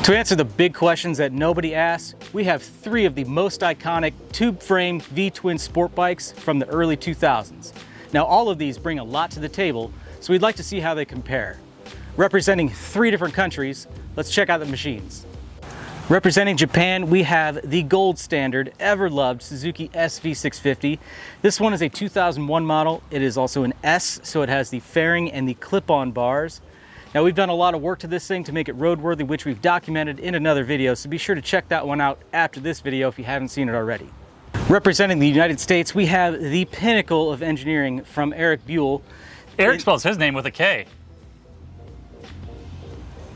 To answer the big questions that nobody asks, we have 3 of the most iconic tube frame V-twin sport bikes from the early 2000s. Now all of these bring a lot to the table, so we'd like to see how they compare. Representing 3 different countries, let's check out the machines. Representing Japan, we have the gold standard, ever-loved Suzuki SV650. This one is a 2001 model. It is also an S, so it has the fairing and the clip-on bars. Now we've done a lot of work to this thing to make it roadworthy, which we've documented in another video, so be sure to check that one out after this video if you haven't seen it already. Representing the United States, we have the pinnacle of engineering from Eric Buell. Eric spells his name with a K.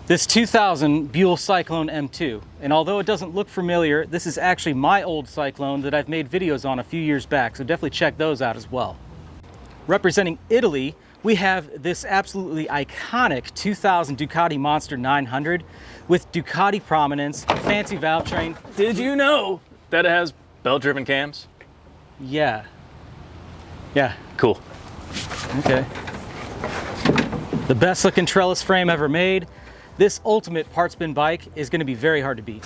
This 2000 Buell Cyclone M2, and although it doesn't look familiar, this is actually my old Cyclone that I've made videos on a few years back, so definitely check those out as well. Representing Italy, we have this absolutely iconic 2000 Ducati Monster 900 with Ducati prominence, fancy valve train. Did you know that it has belt-driven cams? Yeah. Cool. Okay. The best looking trellis frame ever made. This ultimate part spin bike is going to be very hard to beat.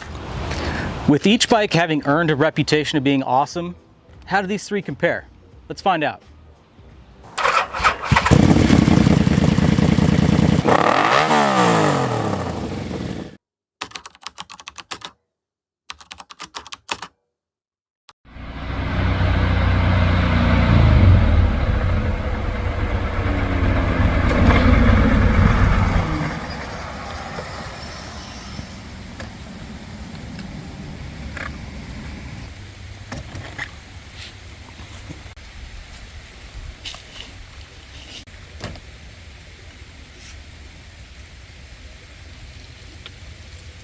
With each bike having earned a reputation of being awesome, how do these 3 compare? Let's find out.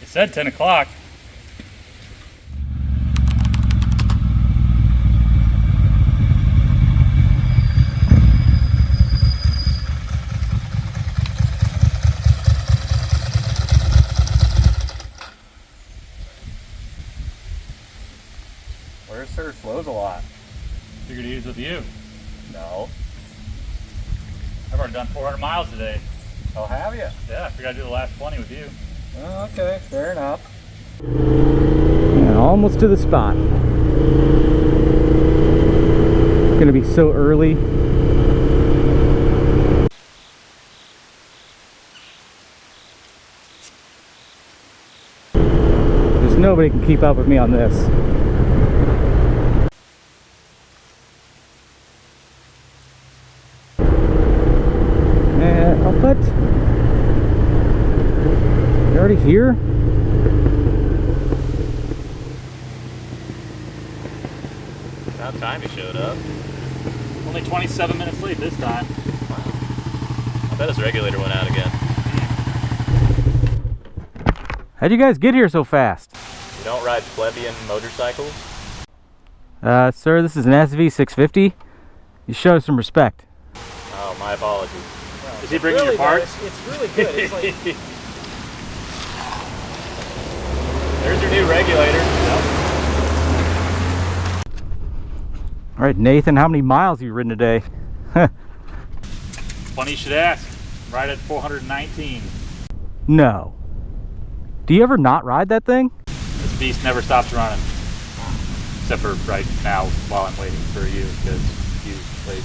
It said 10 o'clock. Where's Sir slows a lot? Figured to use with you. No. I've already done 400 miles today. Oh, have you? Yeah, I figured I'd do the last 20 with you. Oh, okay, fair enough. And almost to the spot. It's gonna be so early. There's nobody can keep up with me on this. And I'll put. You're already here? About time you showed up. Only 27 minutes late this time. I bet his regulator went out again. How'd you guys get here so fast? You don't ride plebeian motorcycles? Sir, this is an SV650. You show some respect. Oh, my apologies. Is he bringing your parts? It's really good. It's like... There's your new regulator. Yep. All right, Nathan, how many miles have you ridden today? Funny you should ask. Right at 419. No. Do you ever not ride that thing? This beast never stops running. Except for right now while I'm waiting for you because you played.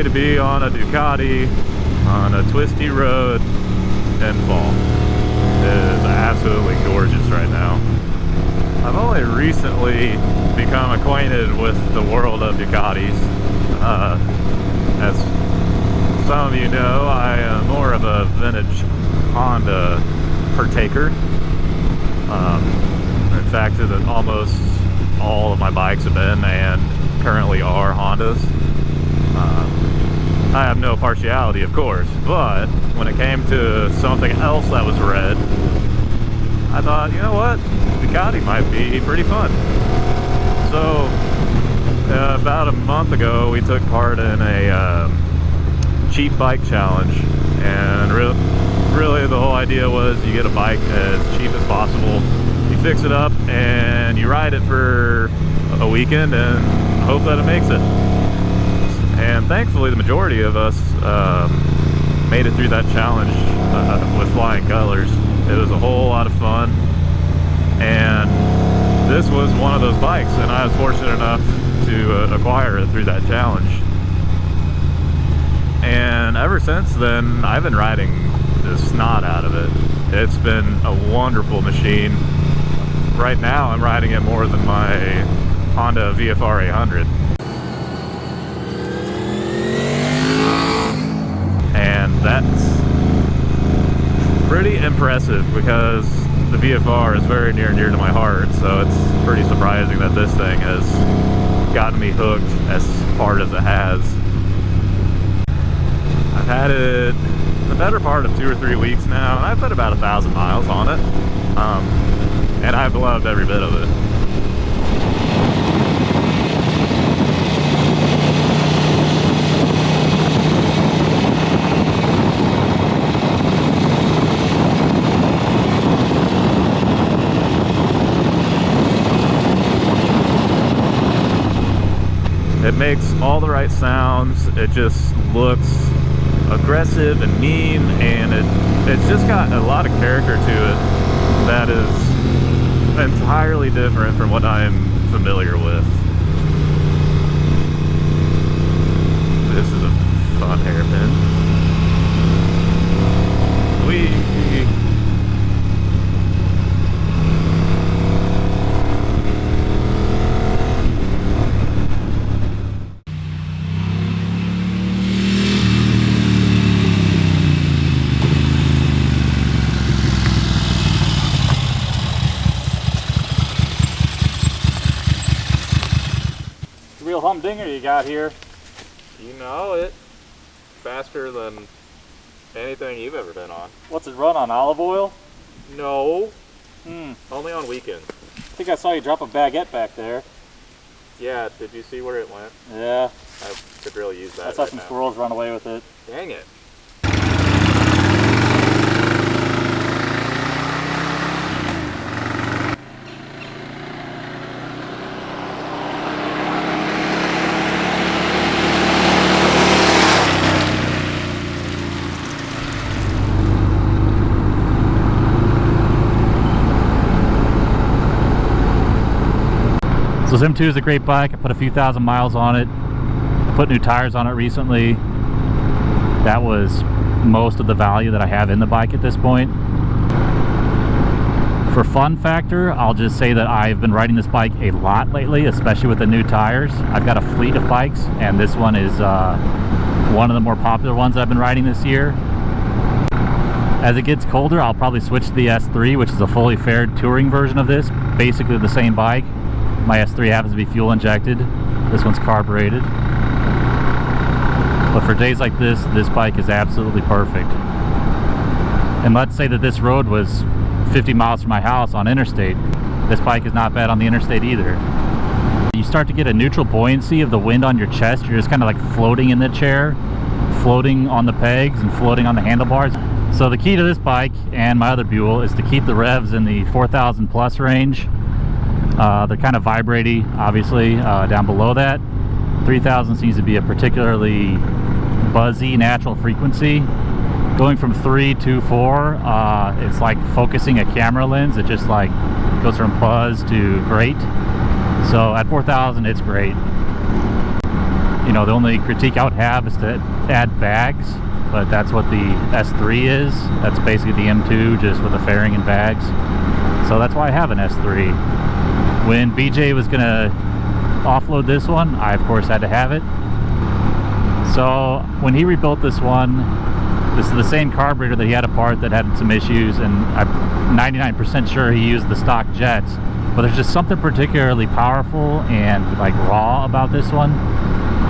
day to be on a Ducati on a twisty road in fall. It is absolutely gorgeous right now. I've only recently become acquainted with the world of Ducatis. As some of you know, I am more of a vintage Honda partaker. In fact, almost all of my bikes have been and currently are Hondas. I have no partiality, of course, but when it came to something else that was red, I thought, you know what, Ducati might be pretty fun. So about a month ago, we took part in a cheap bike challenge, and really the whole idea was you get a bike as cheap as possible, you fix it up, and you ride it for a weekend and hope that it makes it. And thankfully the majority of us made it through that challenge with flying colors. It was a whole lot of fun, and this was one of those bikes, and I was fortunate enough to acquire it through that challenge. And ever since then, I've been riding the snot out of it. It's been a wonderful machine. Right now I'm riding it more than my Honda VFR 800. And that's pretty impressive because the VFR is very near and dear to my heart, so it's pretty surprising that this thing has gotten me hooked as hard as it has. I've had it the better part of 2 or 3 weeks now, and I've put about 1,000 miles on it, and I've loved every bit of it. It makes all the right sounds. It just looks aggressive and mean, and it's just got a lot of character to it that is entirely different from what I'm familiar with. This is a fun hairpin. Whee! Real humdinger you got here. You know it. Faster than anything you've ever been on. What's it run on, olive oil? No. Only on weekends. I think I saw you drop a baguette back there. Yeah, did you see where it went? Yeah. I could really use that. I saw some squirrels run away with it. Dang it. So Zim 2 is a great bike. I put a few thousand miles on it. I put new tires on it recently. That was most of the value that I have in the bike at this point. For fun factor, I'll just say that I've been riding this bike a lot lately, especially with the new tires. I've got a fleet of bikes, and this one is one of the more popular ones I've been riding this year. As it gets colder, I'll probably switch to the S3, which is a fully fared touring version of this. Basically the same bike. My S3 happens to be fuel injected. This one's carbureted. But for days like this bike is absolutely perfect. And let's say that this road was 50 miles from my house on interstate. This bike is not bad on the interstate either. You start to get a neutral buoyancy of the wind on your chest. You're just kind of like floating in the chair, floating on the pegs and floating on the handlebars. So the key to this bike and my other Buell is to keep the revs in the 4,000 plus range. They're kind of vibrating, obviously, down below that. 3,000 seems to be a particularly buzzy natural frequency. Going from 3 to 4, it's like focusing a camera lens. It just like goes from buzz to great. So at 4,000, it's great. You know, the only critique I would have is to add bags, but that's what the S3 is. That's basically the M2 just with a fairing and bags. So that's why I have an S3. When BJ was gonna offload this one, I of course had to have it. So when he rebuilt this one, this is the same carburetor that he had apart that had some issues, and I'm 99% sure he used the stock jets, but there's just something particularly powerful and like raw about this one.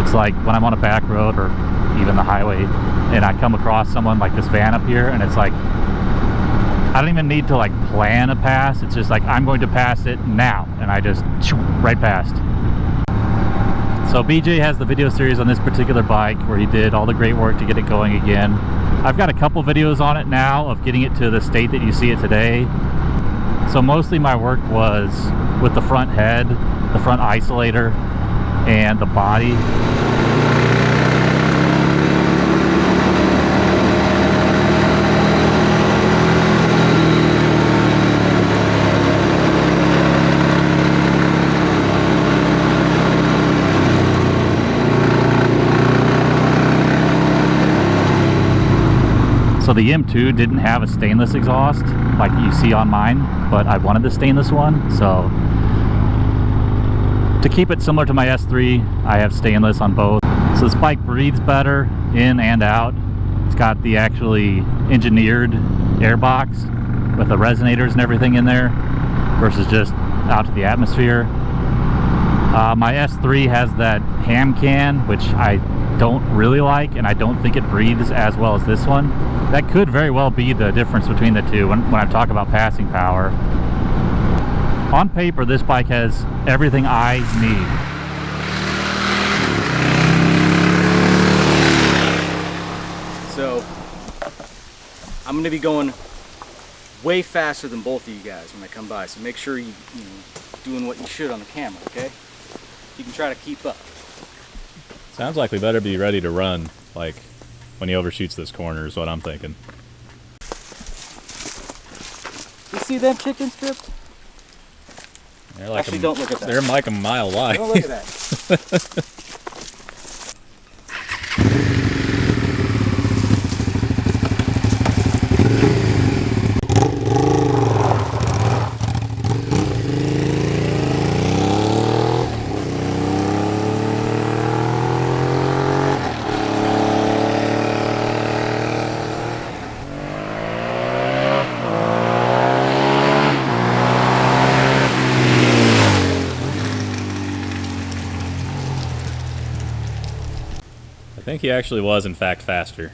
It's like when I'm on a back road or even the highway and I come across someone like this van up here, and it's like I don't even need to like plan a pass. It's just like I'm going to pass it now, and I just right past. So BJ has the video series on this particular bike where he did all the great work to get it going again. I've got a couple videos on it now of getting it to the state that you see it today. So mostly my work was with the front head, the front isolator, and the body. So the M2 didn't have a stainless exhaust like you see on mine, but I wanted the stainless one. So to keep it similar to my S3, I have stainless on both. So this bike breathes better in and out. It's got the actually engineered air box with the resonators and everything in there versus just out to the atmosphere. My S3 has that ham can, which I don't really like, and I don't think it breathes as well as this one. That could very well be the difference between the two when I talk about passing power. On paper, this bike has everything I need. So I'm going to be going way faster than both of you guys when I come by, so make sure you doing what you should on the camera, okay? You can try to keep up. Sounds like we better be ready to run, like, when he overshoots this corner is what I'm thinking. You see them chicken strips? They're like Actually, don't look at that. They're like a mile wide. Don't look at that. I think he actually was, in fact, faster.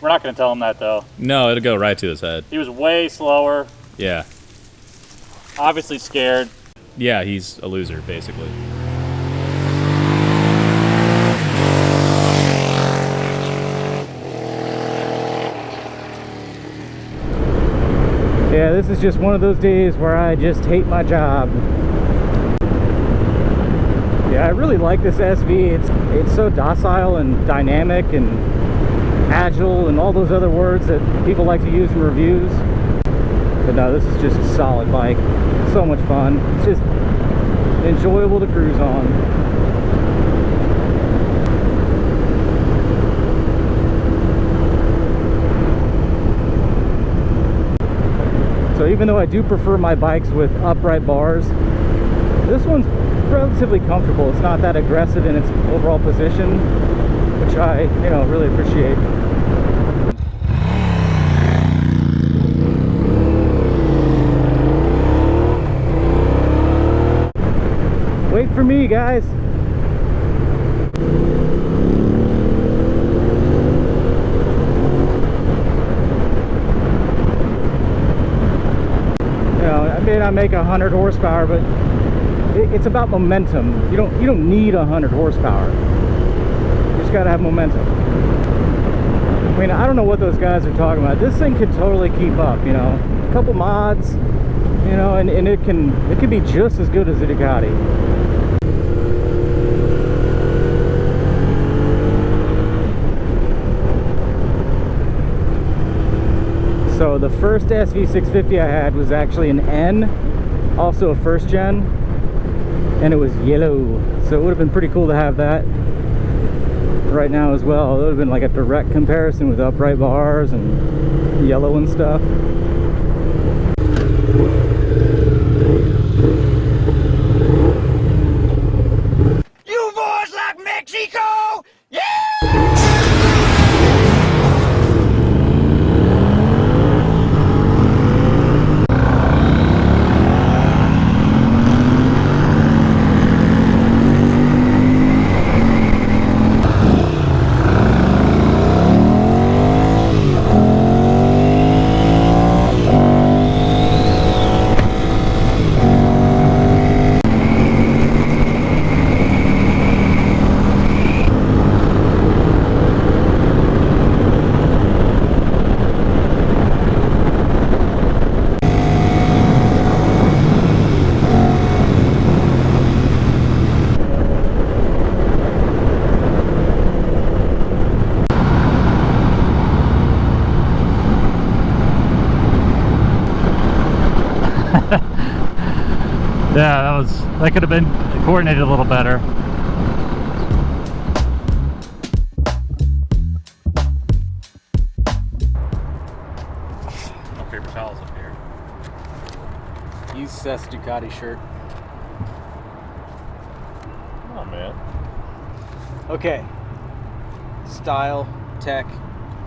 We're not going to tell him that though. No, it'll go right to his head. He was way slower, Yeah. obviously scared. Yeah, he's a loser, basically. Yeah, this is just one of those days where I just hate my job. Yeah, I really like this SV. It's so docile and dynamic and agile and all those other words that people like to use in reviews. But no, this is just a solid bike. So much fun. It's just enjoyable to cruise on. So even though I do prefer my bikes with upright bars, this one's relatively comfortable. It's not that aggressive in its overall position, which I, really appreciate. Wait for me, guys. I may not make 100 horsepower, but it's about momentum. You don't need 100 horsepower. You just gotta have momentum. I mean, I don't know what those guys are talking about. This thing could totally keep up. A couple mods, and it can be just as good as the Ducati. So the first SV650 I had was actually an N, also a first gen, and it was yellow, so it would have been pretty cool to have that. right now as well. It would have been like a direct comparison with upright bars and yellow and stuff. You boys like Mexico? Yeah! Yeah, that could have been coordinated a little better. No paper towels up here. Use Seth's Ducati shirt. Oh man. Okay. Style, tech,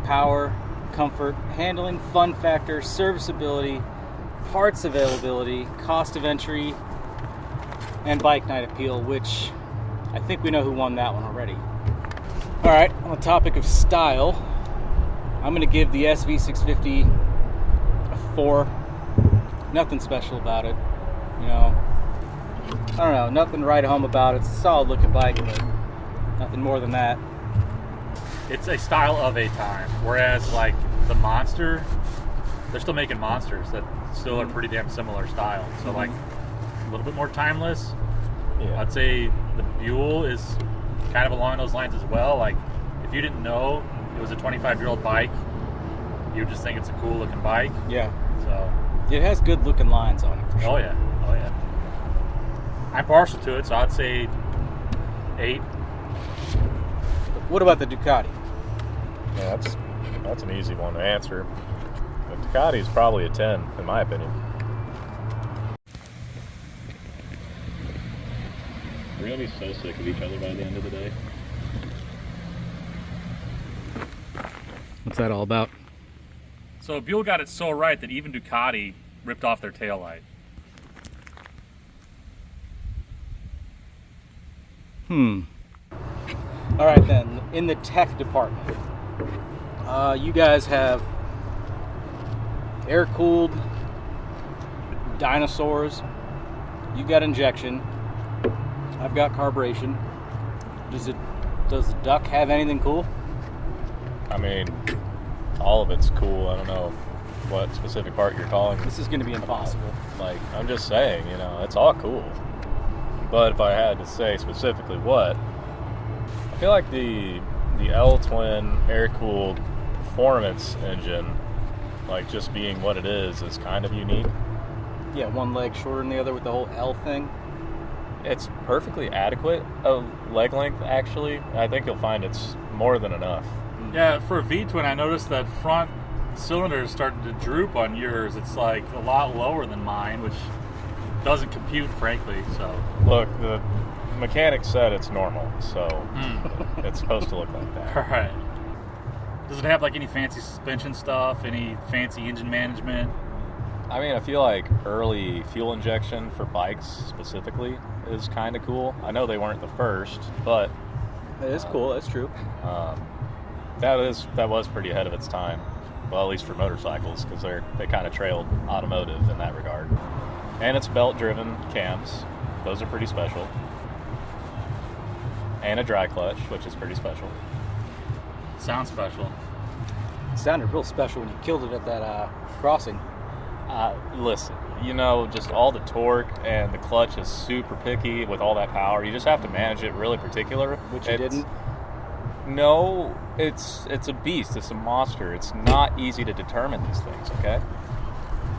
power, comfort, handling, fun factor, serviceability, parts availability, cost of entry, and bike night appeal, which I think we know who won that one already. All right, on the topic of style, I'm going to give the SV650 a 4. Nothing special about it. You know, I don't know, nothing to write home about. It's a solid looking bike, but nothing more than that. It's a style of a time, whereas like the Monster, they're still making Monsters that still are pretty damn similar style. So like a little bit more timeless. Yeah. I'd say the Buell is kind of along those lines as well. Like if you didn't know it was a 25-year-old bike, you would just think it's a cool looking bike. Yeah. So It has good looking lines on it for sure. oh yeah. I'm partial to it, so I'd say 8. What about the Ducati? Yeah, that's an easy one to answer. The Ducati is probably a 10, in my opinion. We're gonna be so sick of each other by the end of the day. What's that all about? So Buell got it so right that even Ducati ripped off their taillight. All right then, in the tech department, you guys have air-cooled dinosaurs. You've got injection. I've got carburation. Does the Duck have anything cool? I mean, all of it's cool. I don't know what specific part you're calling. This is going to be impossible. Like, I'm just saying, you know, it's all cool. But if I had to say specifically what, I feel like the L-twin air-cooled performance engine, like just being what it is kind of unique. Yeah, one leg shorter than the other with the whole L thing. It's perfectly adequate leg length, actually. I think you'll find it's more than enough. Yeah, for a V-twin, I noticed that front cylinder is starting to droop on yours. It's like a lot lower than mine, which doesn't compute, frankly. So Look, the mechanic said it's normal, so it's supposed to look like that. all right. Does it have like any fancy suspension stuff? Any fancy engine management? I mean, I feel like early fuel injection for bikes specifically is kind of cool. I know they weren't the first, but It is cool, that's true. that was pretty ahead of its time. Well, at least for motorcycles, because they kind of trailed automotive in that regard. And it's belt-driven cams; those are pretty special. And a dry clutch, which is pretty special. Sounds special. It sounded real special when you killed it at that crossing. Listen, you know, just all the torque and the clutch is super picky with all that power. You just have to manage it really particular. Which you didn't? No, it's a beast. It's a monster. It's not easy to determine these things, okay?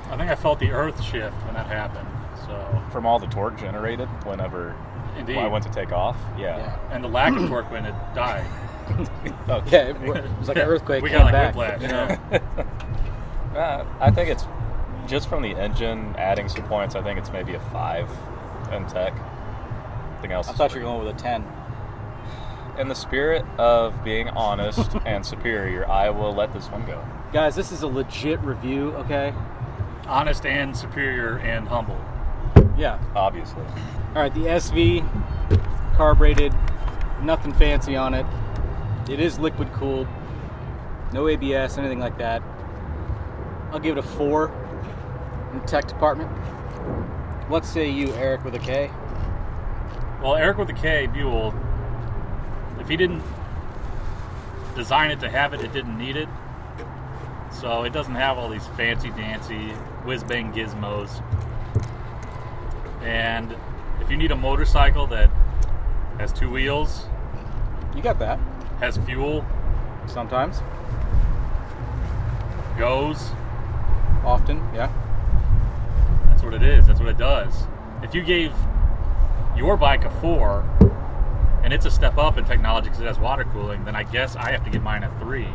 I think I felt the earth shift when that happened. So, From all the torque generated whenever indeed. I went to take off. Yeah. And the lack of torque when it died. Yeah, it was like an earthquake. We came got like back. whiplash, you know? I think it's just from the engine adding some points. I think it's maybe a 5 in tech. Everything else. I is thought you were pretty- going with a 10. In the spirit of being honest and superior, I will let this one go. Guys, this is a legit review, okay? Honest and superior and humble. Yeah. Obviously. All right, the SV, carbureted, nothing fancy on it. It is liquid cooled, no ABS, anything like that. I'll give it a 4 in the tech department. What say you, Eric with a K? Well, Eric with the K, Buell, if he didn't design it to have it, it didn't need it. So it doesn't have all these fancy-dancy, whiz-bang gizmos. And if you need a motorcycle that has 2 wheels, You got that. has fuel, Sometimes. goes, Often, yeah. that's what it is. That's what it does. If you gave your bike a 4, and it's a step up in technology because it has water cooling, then I guess I have to give mine a 3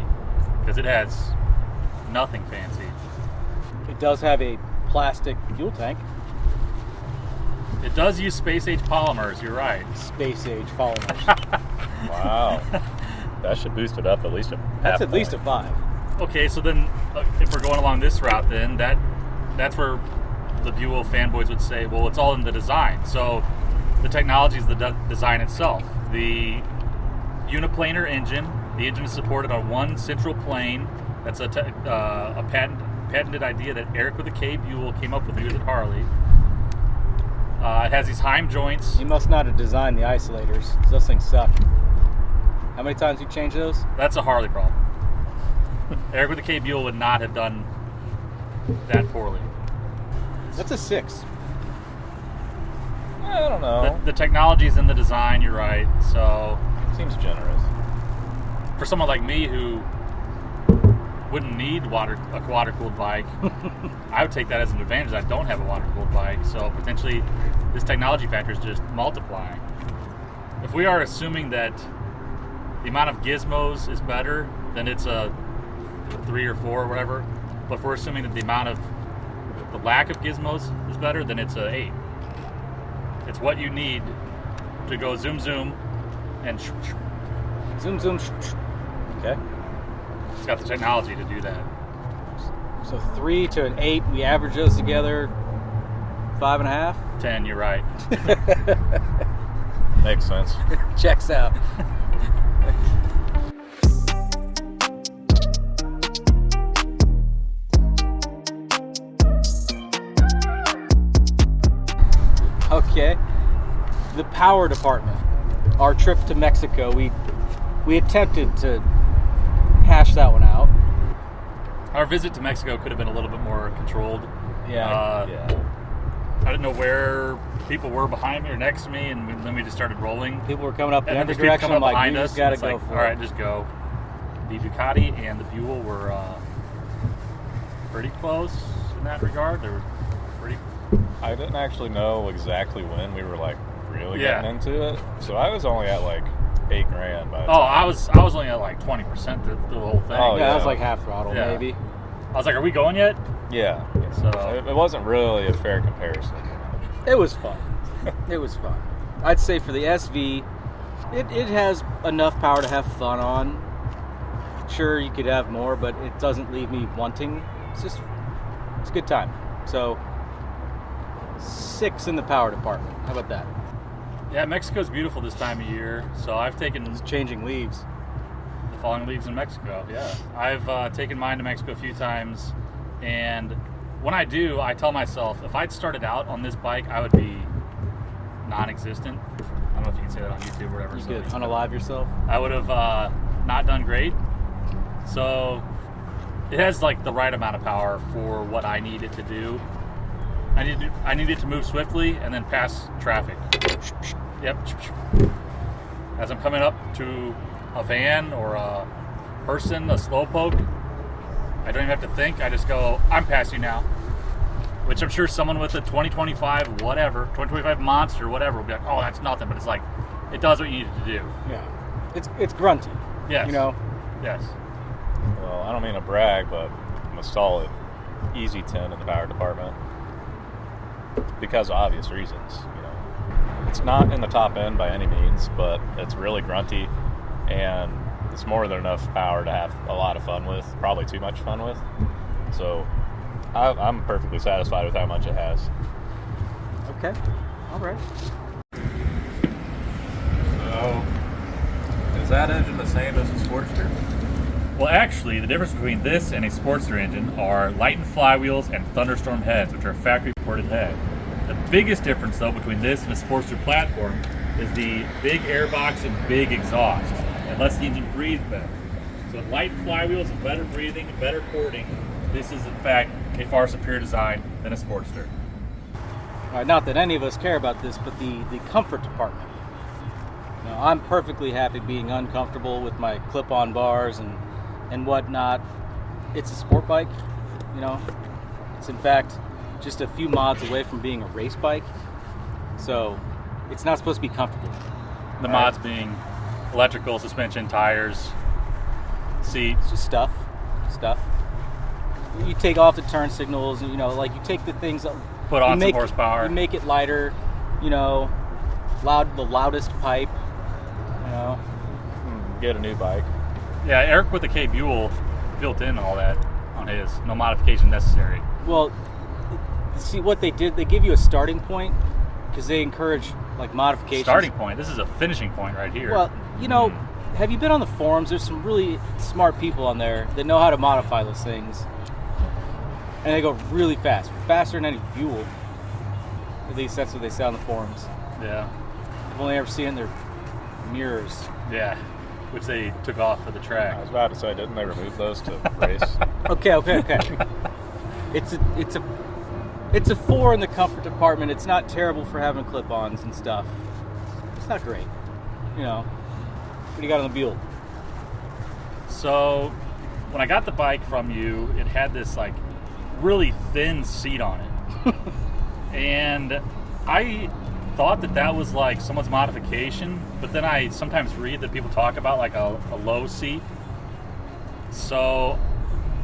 because it has nothing fancy. It does have a plastic fuel tank. It does use space-age polymers, you're right. Space age polymers. Wow. That should boost it up at least a half That's at least a point. 5. Okay, so then if we're going along this route, then that's where the Buell fanboys would say, well, it's all in the design. So the technology is the design itself. The uniplanar engine, the engine is supported on one central plane. That's a patented idea that Eric with a K Buell came up with. He was at Harley. It has these Heim joints. You must not have designed the isolators. Those things suck. How many times you changed those? That's a Harley problem. Eric with a K Buell would not have done that poorly. That's a 6. I don't know. The technology is in the design, you're right. So Seems generous. for someone like me who wouldn't need a water-cooled bike, I would take that as an advantage. I don't have a water-cooled bike, so potentially this technology factor is just multiplying. If we are assuming that the amount of gizmos is better, then it's a 3 or 4 or whatever. But if we're assuming that the lack of gizmos is better, then it's a 8. It's what you need to go zoom zoom and Zoom, zoom. Okay. it's got the technology to do that. So 3 to an 8. We average those together. 5.5. 10, you're right. Makes sense. Checks out. Okay. The power department. Our trip to Mexico, we attempted to hash that one out. Our visit to Mexico could have been a little bit more controlled. Yeah. Yeah. I didn't know where people were behind me or next to me, and then we just started rolling. People were coming up in And then every there's people direction. coming I'm up like, behind you us. just gotta It's go like, for all right, it. just go. The Ducati and the Buell were pretty close in that regard. They were pretty. I didn't actually know exactly when we were like really Yeah. getting into it, so I was only at like $8,000 by the Oh, time. I was only at like 20% through the whole thing. Oh, Yeah, that was yeah. like half throttle, Yeah. maybe. I was like, are we going yet? Yeah. So It wasn't really a fair comparison. It was fun. It was fun. I'd say for the SV, it has enough power to have fun on. Sure, you could have more, but it doesn't leave me wanting. It's a good time. So 6 in the power department. How about that? yeah, Mexico's beautiful this time of year. So I've taken It's changing leaves. the falling leaves in Mexico. Yeah, I've taken mine to Mexico a few times, and when I do, I tell myself if I'd started out on this bike, I would be non-existent. I don't know if you can say that on YouTube or whatever. You so could unalive yourself. I would have not done great. So it has like the right amount of power for what I need it to do. I need it to move swiftly and then pass traffic. Yep. As I'm coming up to a van or a person, a slowpoke, I don't even have to think. I just go, I'm past you now. Which I'm sure someone with a 2025 whatever, 2025 Monster, whatever, will be like, oh, that's nothing. But it's like, it does what you need it to do. Yeah. It's grunty. Yes. You know? Yes. Well, I don't mean to brag, but I'm a solid easy 10 in the power department because of obvious reasons. You know, it's not in the top end by any means, but it's really grunty, and it's more than enough power to have a lot of fun with, probably too much fun with. So I'm perfectly satisfied with how much it has. Okay. All right. So, is that engine the same as the Sportster? Well, actually, the difference between this and a Sportster engine are lightened flywheels and thunderstorm heads, which are factory-ported head. The biggest difference, though, between this and a Sportster platform is the big airbox and big exhaust. It lets the engine breathe better. So with lightened flywheels and better breathing and better cording, this is, in fact, a far superior design than a Sportster. All right, not that any of us care about this, but the comfort department. You know, I'm perfectly happy being uncomfortable with my clip-on bars and whatnot. It's a sport bike, you know. It's in fact just a few mods away from being a race bike, so it's not supposed to be comfortable. The mods being electrical, suspension, tires, seats. It's just stuff. You take off the turn signals, and you know, like you take the things that Put on some horsepower. You make it lighter, you know, the loudest pipe, you know. Get a new bike. Yeah, Eric with the K Buell built in all that on his. No modification necessary. Well, see what they did, they give you a starting point because they encourage like modifications. Starting point. This is a finishing point right here. Well, you know, have you been on the forums? There's some really smart people on there that know how to modify those things. And they go really fast. Faster than any Buell. At least that's what they say on the forums. Yeah. I've only ever seen it in their mirrors. Yeah. Which they took off for the track. I was about to say, didn't they remove those to race? Okay. It's a 4 in the comfort department. It's not terrible for having clip-ons and stuff. It's not great. You know. What do you got on the Buell? So, when I got the bike from you, it had this like really thin seat on it. And I thought that was like someone's modification, but then I sometimes read that people talk about like a low seat. So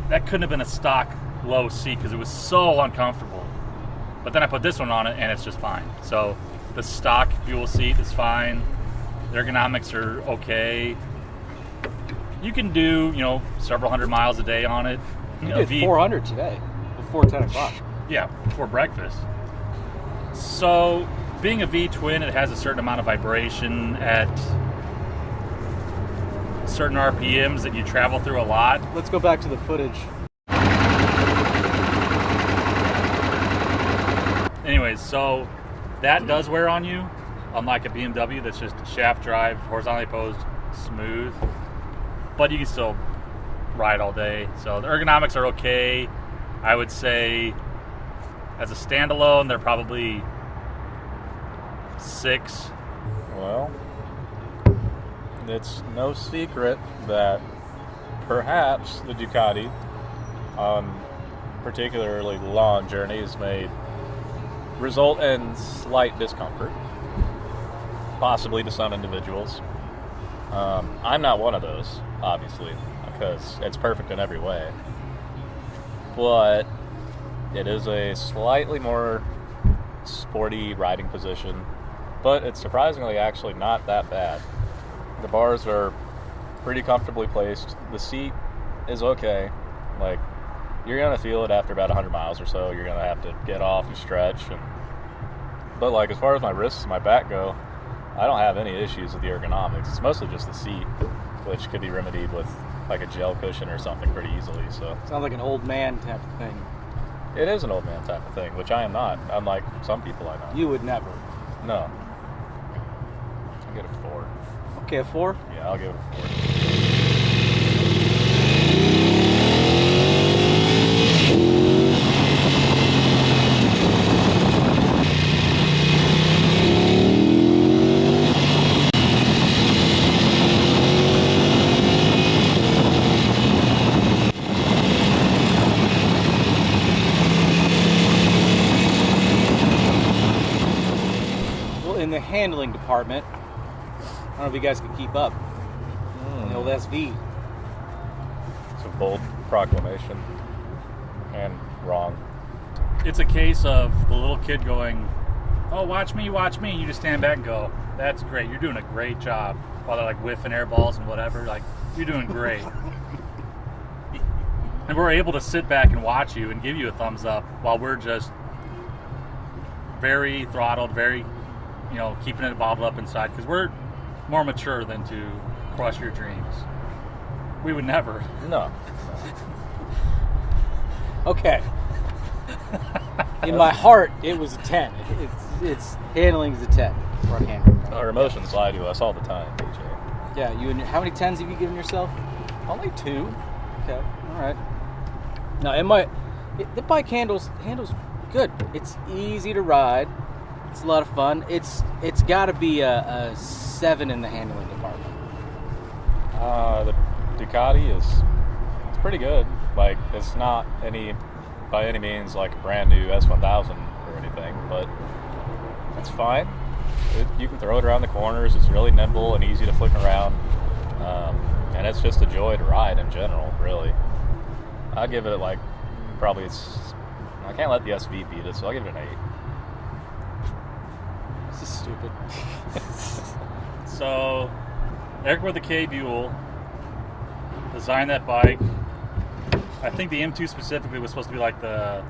that couldn't have been a stock low seat because it was so uncomfortable. But then I put this one on it and it's just fine. So the stock Buell seat is fine. The ergonomics are okay. You can do, you know, several hundred miles a day on it. You did 400 today before 10 o'clock. Yeah, before breakfast. So, being a V-twin, it has a certain amount of vibration at certain RPMs that you travel through a lot. Let's go back to the footage. Anyways, so that does wear on you, unlike a BMW that's just shaft drive, horizontally opposed, smooth. But you can still ride all day. So the ergonomics are okay. I would say as a standalone, they're probably 6. Well, it's no secret that perhaps the Ducati on particularly long journeys may result in slight discomfort, possibly to some individuals. I'm not one of those, obviously, because it's perfect in every way. But it is a slightly more sporty riding position, but it's surprisingly actually not that bad. The bars are pretty comfortably placed. The seat is okay. Like, you're going to feel it after about 100 miles or so. You're going to have to get off and stretch. But, like, as far as my wrists and my back go, I don't have any issues with the ergonomics. It's mostly just the seat, which could be remedied with, like, a gel cushion or something pretty easily. So Sounds like an old man type of thing. it is an old man type of thing, which I am not, unlike some people I know. You would never. No. I'll get a 4. Okay, a 4? Yeah, I'll give it a 4. In the handling department, I don't know if you guys can keep up. The old SV. It's a bold proclamation. And wrong. It's a case of the little kid going, "Oh, watch me, watch me." And you just stand back and go, "That's great. You're doing a great job." While they're like whiffing air balls and whatever, like, you're doing great. And we're able to sit back and watch you and give you a thumbs up while we're just very throttled, very, keeping it bottled up inside, because we're more mature than to crush your dreams. We would never. No. Okay. In my heart, it was a 10. It's handling is a 10. Front handling. Our emotions lie to us all the time, DJ. Yeah, how many 10s have you given yourself? Only 2. Okay, all right. No, the bike handles good. It's easy to ride. It's a lot of fun. It's got to be a 7 in the handling department. The Ducati it's pretty good. Like, it's not by any means like a brand new S1000 or anything, but it's fine. You can throw it around the corners. It's really nimble and easy to flick around, and it's just a joy to ride in general. Really, I give it I can't let the SV beat it, so I'll give it an 8. This is stupid. So, Eric with the K Buell designed that bike. I think the M2 specifically was supposed to be like the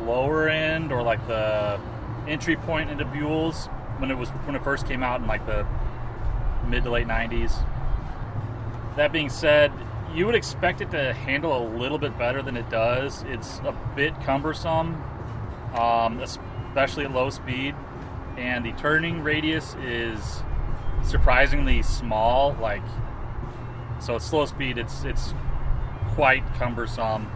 lower end or like the entry point into Buells when it first came out in like the mid to late 90s. That being said, you would expect it to handle a little bit better than it does. It's a bit cumbersome, especially at low speed, and the turning radius is surprisingly small. So at slow speed, it's quite cumbersome.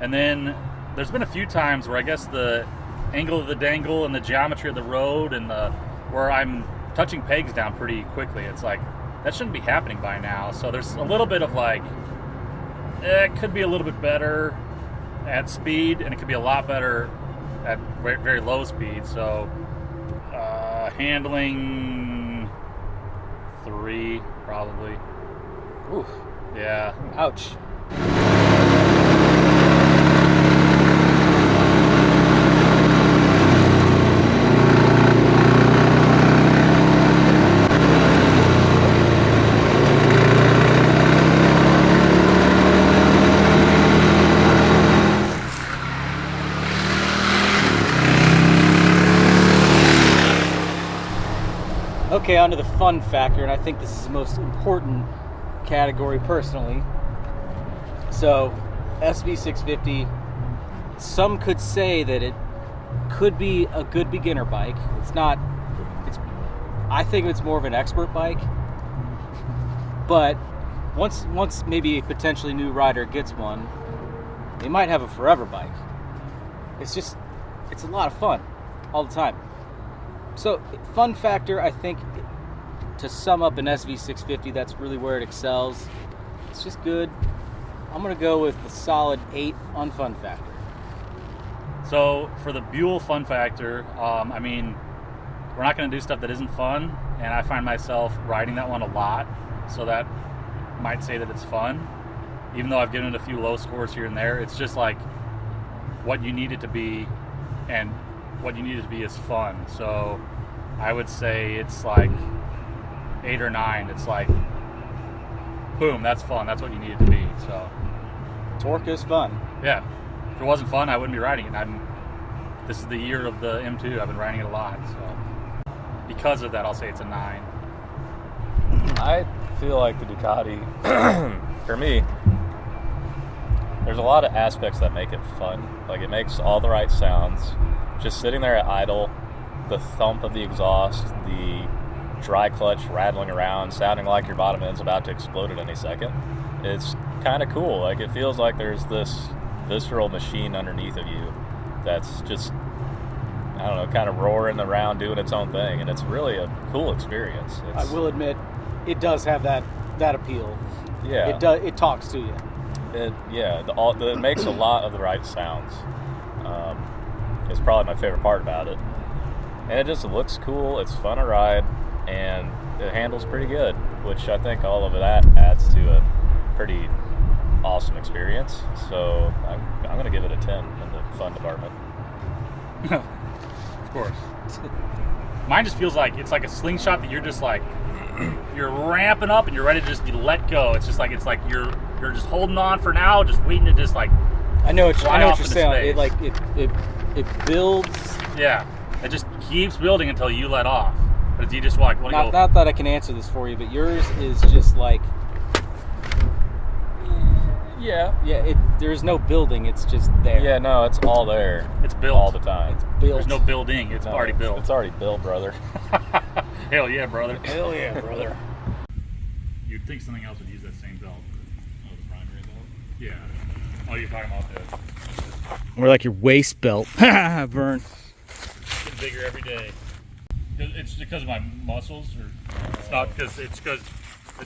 And then there's been a few times where I guess the angle of the dangle and the geometry of the road and where I'm touching pegs down pretty quickly. It's like, that shouldn't be happening by now. So there's a little bit of it could be a little bit better at speed, and it could be a lot better at very, very low speed. So handling 3 probably. Oof. Yeah. Ouch. Okay, on to the fun factor, and I think this is the most important category personally. So, SV650, some could say that it could be a good beginner bike. I think it's more of an expert bike. But once maybe a potentially new rider gets one, they might have a forever bike. It's a lot of fun all the time. So, fun factor, I think, to sum up an SV650, that's really where it excels. It's just good. I'm going to go with a solid 8 on fun factor. So, for the Buell fun factor, we're not going to do stuff that isn't fun, and I find myself riding that one a lot, so that might say that it's fun. Even though I've given it a few low scores here and there, it's just like what you need it to be, and what you need it to be is fun. So I would say it's like 8 or 9. It's like, boom, that's fun. That's what you need it to be. So torque is fun. Yeah. If it wasn't fun, I wouldn't be riding it. This is the year of the M2. I've been riding it a lot. So because of that, I'll say it's a 9. I feel like the Ducati, for me, there's a lot of aspects that make it fun. Like, it makes all the right sounds. Just sitting there at idle, the thump of the exhaust, the dry clutch rattling around, sounding like your bottom end's about to explode at any second. It's kind of cool. Like, it feels like there's this visceral machine underneath of you that's just, I don't know, kind of roaring around doing its own thing, and it's really a cool experience. I will admit, it does have that appeal. Yeah. It talks to you. It makes a lot of the right sounds. It's probably my favorite part about it. And it just looks cool. It's fun to ride. and it handles pretty good, which I think all of that adds to a pretty awesome experience. So I'm going to give it a 10 in the fun department. Of course. Mine just feels like it's like a slingshot that you're just like, you're ramping up and you're ready to just be let go. It's like you're just holding on for now, just waiting to just like. I know what you're saying. space. It builds. Yeah, it just keeps building until you let off. But you just want to go. Not that I can answer this for you, but yours is just like. Yeah. There's no building. It's just there. Yeah, no, it's all there. It's built all the time. It's built. There's no building. It's already built. It's already built, brother. Hell yeah, brother. Hell yeah, brother. You'd think something else would use that same belt. Oh, the primary belt? Yeah. Oh, you're talking about the... More like your waist belt. Vern. Getting bigger every day. It's because of my muscles, or it's not because it's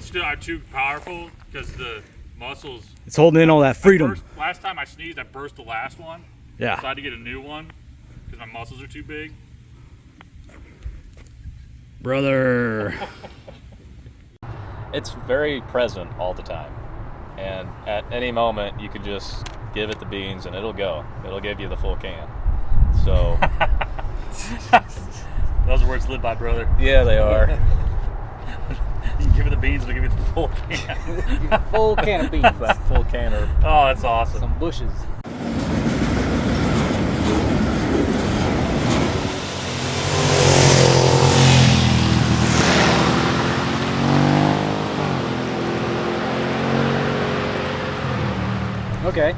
still I'm too powerful because the muscles. It's holding in all that freedom. Last time I sneezed, I burst the last one. Yeah. So I had to get a new one because my muscles are too big. Brother. It's very present all the time, and at any moment you could just give it the beans and it'll go. It'll give you the full can. So those are words lived by, brother. yeah, they are. You can give it the beans, it'll give you the full can. Full can of beans. That full can of Oh, that's awesome. Some bushes. Okay.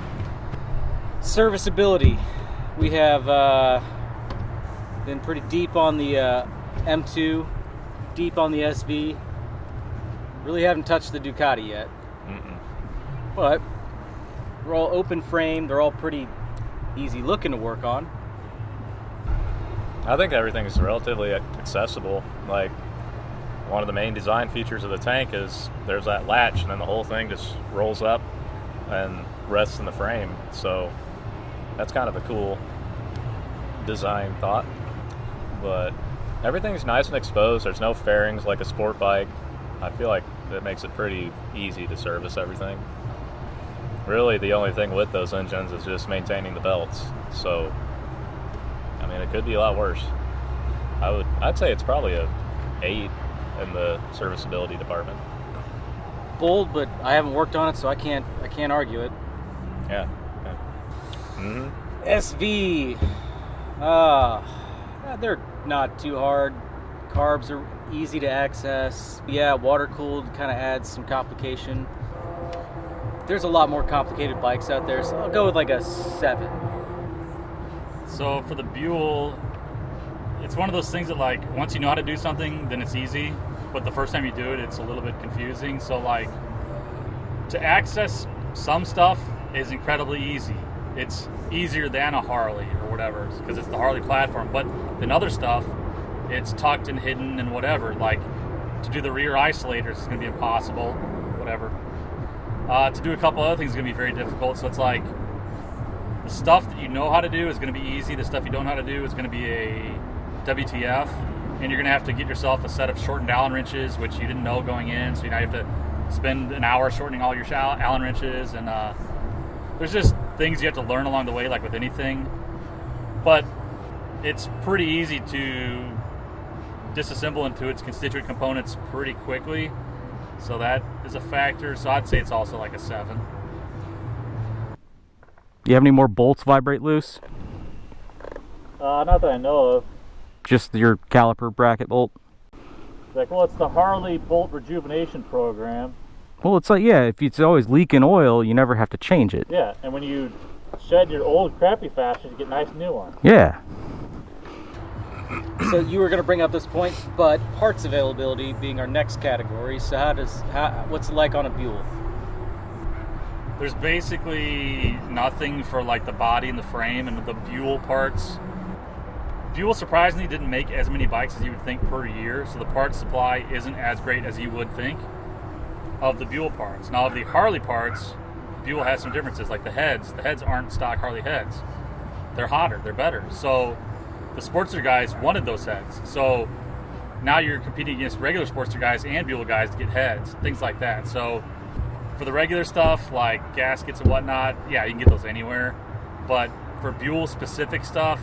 Serviceability. We have been pretty deep on the M2, deep on the SV. Really haven't touched the Ducati yet. But they're all open frame. They're all pretty easy looking to work on. I think everything is relatively accessible. Like, one of the main design features of the tank is there's that latch, and then the whole thing just rolls up and rests in the frame. So that's kind of a cool design thought. But everything's nice and exposed. There's no fairings like a sport bike. I feel like that makes it pretty easy to service everything. Really, the only thing with those engines is just maintaining the belts. So, I mean, it could be a lot worse. I'd say it's probably a 8 in the serviceability department. Bold, but I haven't worked on it, so I can't argue it. Yeah. SV. They're not too hard. Carbs are easy to access. Yeah, water cooled kind of adds some complication. There's a lot more complicated bikes out there, so I'll go with like a 7. So for the Buell, it's one of those things that, like, once you know how to do something, then it's easy. But the first time you do it, it's a little bit confusing. So, like, to access some stuff is incredibly easy. It's easier than a Harley or whatever, because it's the Harley platform. But then other stuff, it's tucked and hidden and whatever. Like, to do the rear isolators is going to be impossible, whatever. To do a couple other things is going to be very difficult. So it's like, the stuff that you know how to do is going to be easy. The stuff you don't know how to do is going to be a WTF. And you're going to have to get yourself a set of shortened Allen wrenches, which you didn't know going in. So you now have to spend an hour shortening all your Allen wrenches. And there's just things you have to learn along the way, like with anything. But it's pretty easy to disassemble into its constituent components pretty quickly. So that is a factor. So I'd say it's also like a 7. Do you have any more bolts vibrate loose? Not that I know of. Just your caliper bracket bolt? Like, well, it's the Harley Bolt Rejuvenation Program. Well, it's like, yeah, if it's always leaking oil, you never have to change it. Yeah, and when you shed your old crappy fasteners, you get nice new ones. Yeah. So you were going to bring up this point, but parts availability being our next category. So what's it like on a Buell? There's basically nothing for, like, the body and the frame and the Buell parts. Buell surprisingly didn't make as many bikes as you would think per year, so the parts supply isn't as great as you would think of the Buell parts. Now, of the Harley parts, Buell has some differences, like the heads. The heads aren't stock Harley heads. They're hotter, they're better. So the Sportster guys wanted those heads. So now you're competing against regular Sportster guys and Buell guys to get heads, things like that. So for the regular stuff like gaskets and whatnot, yeah, you can get those anywhere. But for Buell specific stuff,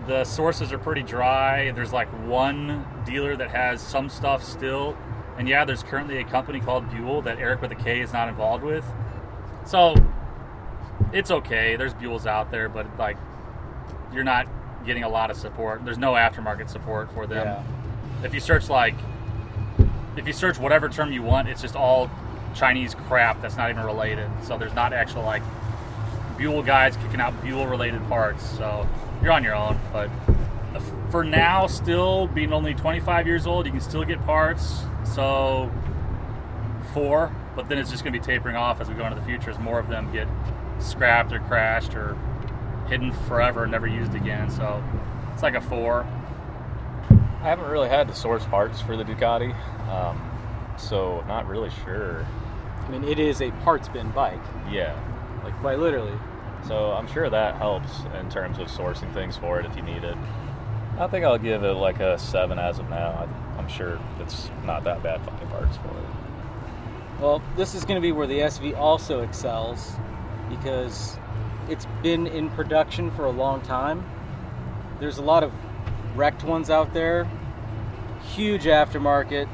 the sources are pretty dry. There's like one dealer that has some stuff still. And yeah, there's currently a company called Buell that Eric with a K is not involved with. So it's okay. There's Buells out there, but like you're not getting a lot of support. There's no aftermarket support for them. Yeah. If you search whatever term you want, it's just all Chinese crap that's not even related. So there's not actual like Buell guys kicking out Buell related parts. So you're on your own. But for now, still being only 25 years old, you can still get parts. So 4, but then it's just going to be tapering off as we go into the future as more of them get scrapped or crashed or hidden forever and never used again. So it's like a 4. I haven't really had to source parts for the Ducati, so not really sure. I mean, it is a parts bin bike, Yeah, like quite literally. so I'm sure that helps in terms of sourcing things for it if you need it. I think I'll give it like a 7 as of now. I'm sure it's not that bad finding parts for it. Well, this is going to be where the SV also excels because it's been in production for a long time. There's a lot of wrecked ones out there, huge aftermarket,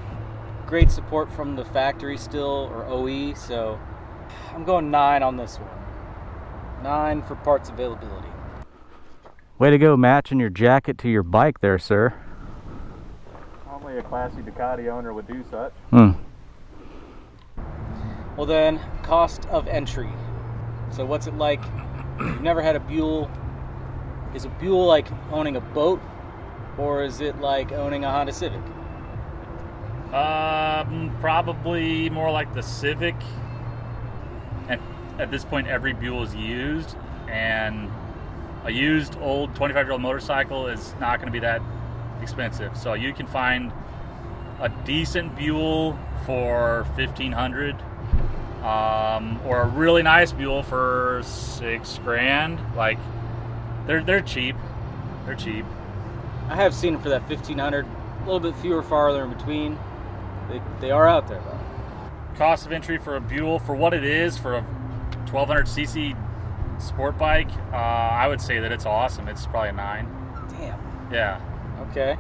great support from the factory still, or OE, so I'm going 9 on this one. 9 for parts availability. Way to go matching your jacket to your bike there, sir. Only a classy Ducati owner would do such. Well then, cost of entry. So what's it like? You've never had a Buell. Is a Buell like owning a boat, or is it like owning a Honda Civic? Probably more like the Civic. And at this point, every Buell is used, and a used old 25-year-old motorcycle is not going to be that expensive. So you can find a decent Buell for $1,500, or a really nice Buell for $6,000. Like they're cheap. They're cheap. I have seen them for that $1,500. A little bit fewer farther in between. They are out there though. Cost of entry for a Buell, for what it is, for a 1200cc sport bike, I would say that it's awesome. It's probably a 9. Damn. Yeah. Okay.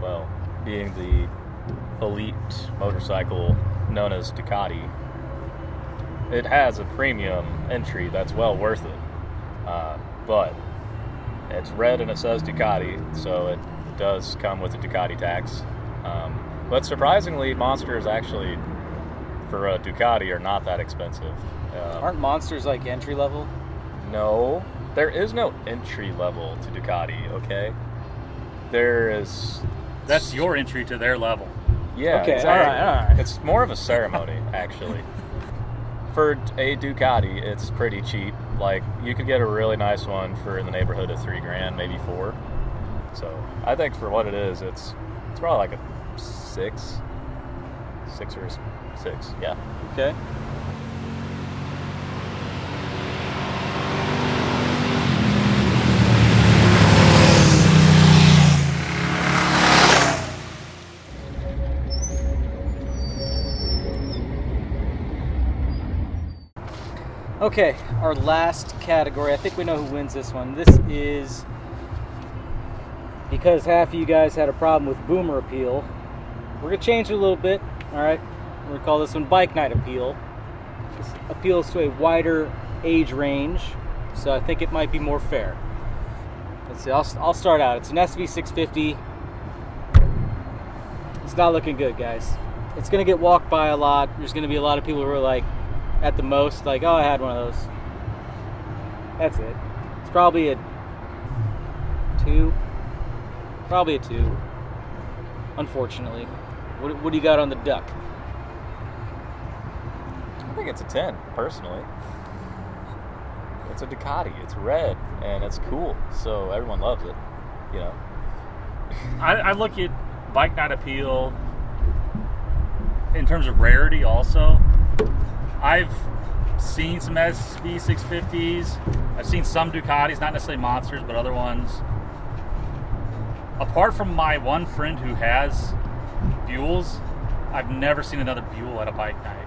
Well, being the elite motorcycle known as Ducati, it has a premium entry that's well worth it. But it's red and it says Ducati, so it does come with a Ducati tax. But surprisingly, monsters actually, for a Ducati, are not that expensive. Aren't monsters like entry level? No, there is no entry level to Ducati, okay? There is... That's your entry to their level. Yeah, Okay, exactly. all right. It's more of a ceremony, actually. For a Ducati, it's pretty cheap. Like, you could get a really nice one for in the neighborhood of $3,000, maybe 4. So, I think for what it is, it's probably like a 6 or 6, yeah. Okay. Okay, our last category. I think we know who wins this one. This is because half of you guys had a problem with boomer appeal. We're going to change it a little bit. All right, we're going to call this one Bike Night Appeal. This appeals to a wider age range, so I think it might be more fair. Let's see, I'll start out. It's an SV650. It's not looking good, guys. It's going to get walked by a lot. There's going to be a lot of people who are like, at the most, like, oh, I had one of those. That's it. It's probably a 2. Probably a 2. Unfortunately. What do you got on the Duck? I think it's a 10, personally. It's a Ducati. It's red, and it's cool, so everyone loves it, you know. I look at Bike Night Appeal in terms of rarity also. I've seen some SV650s. I've seen some Ducatis, not necessarily monsters, but other ones. apart from my one friend who has Buells, I've never seen another Buell at a bike night.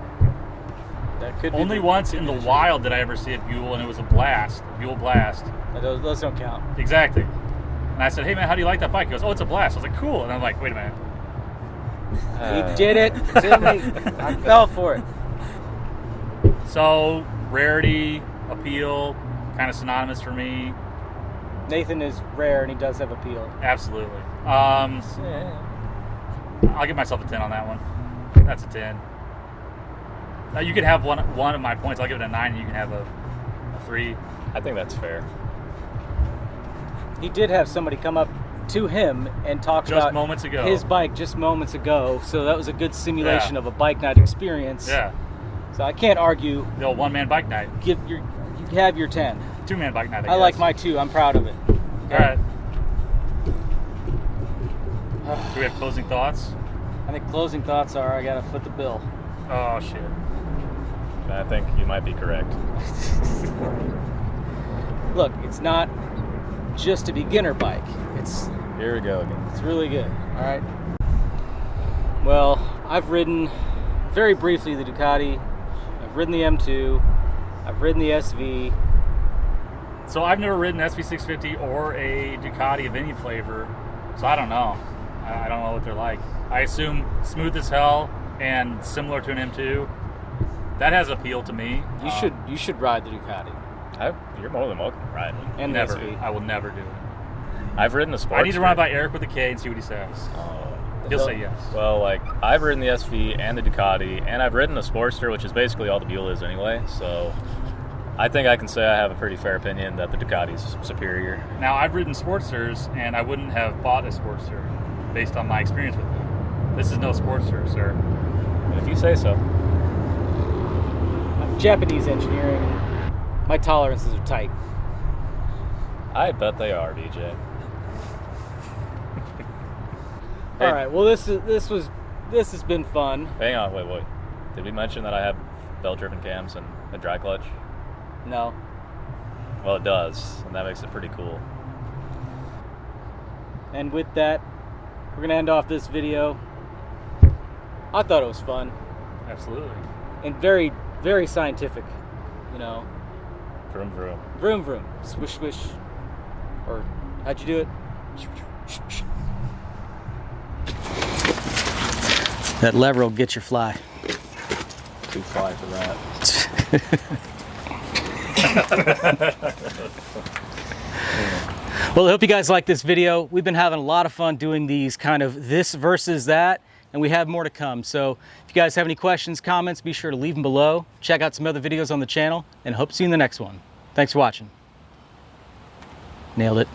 That could be Only once in the wild did I ever see a Buell, and it was a blast, Buell Blast. Those don't count. Exactly. And I said, hey man, how do you like that bike? He goes, oh, it's a blast. I was like, cool. And I'm like, wait a minute. He did it to me. I fell for it. So, rarity, appeal, kind of synonymous for me. Nathan is rare and he does have appeal. Absolutely. I'll give myself a 10 on that one. That's a 10. Now, you could have one of my points. I'll give it a 9, and you can have a 3. I think that's fair. He did have somebody come up to him and talk Just about moments ago. his bike just moments ago. So that was a good simulation Yeah. of a bike night experience. Yeah. So I can't argue. The old one-man bike night. You have your 10. Two-man bike night, I I guess. like my 2. I'm proud of it. All right. Do we have closing thoughts? I think closing thoughts are I gotta foot the bill. Oh, shit. I think you might be correct. Look, it's not just a beginner bike. Here we go again. It's really good. All right. Well, I've ridden very briefly the Ducati. I've ridden the M2. I've ridden the SV. So I've never ridden an SV650 or a Ducati of any flavor, so I don't know. I don't know what they're like. I assume smooth as hell and similar to an M2. That has appeal to me. You should ride the Ducati You're more than welcome to ride one. and Never. the SV. I will never do it. I've ridden the Sportster. I need to run it by Eric with a K and see what he says. He'll say yes. Well, like, I've ridden the SV and the Ducati, and I've ridden the Sportster, which is basically all the Buell is anyway, so I think I can say I have a pretty fair opinion that the Ducati's superior. Now, I've ridden Sportsters, and I wouldn't have bought a Sportster based on my experience with them. This is no Sportster, sir. But if you say so. I'm Japanese engineering. My tolerances are tight. I bet they are, BJ. All right. Well, this has been fun. Hang on, wait. Did we mention that I have belt-driven cams and a dry clutch? No. Well, it does, and that makes it pretty cool. And with that, we're gonna end off this video. I thought it was fun Absolutely. and very, very scientific. You know, Vroom, vroom. vroom vroom, swish swish, or how'd you do it? That lever will get your fly. Too fly for that. Well, I hope you guys like this video. We've been having a lot of fun doing these kind of this versus that, and we have more to come. So if you guys have any questions, comments, be sure to leave them below. Check out some other videos on the channel, and hope to see you in the next one. Thanks for watching. Nailed it.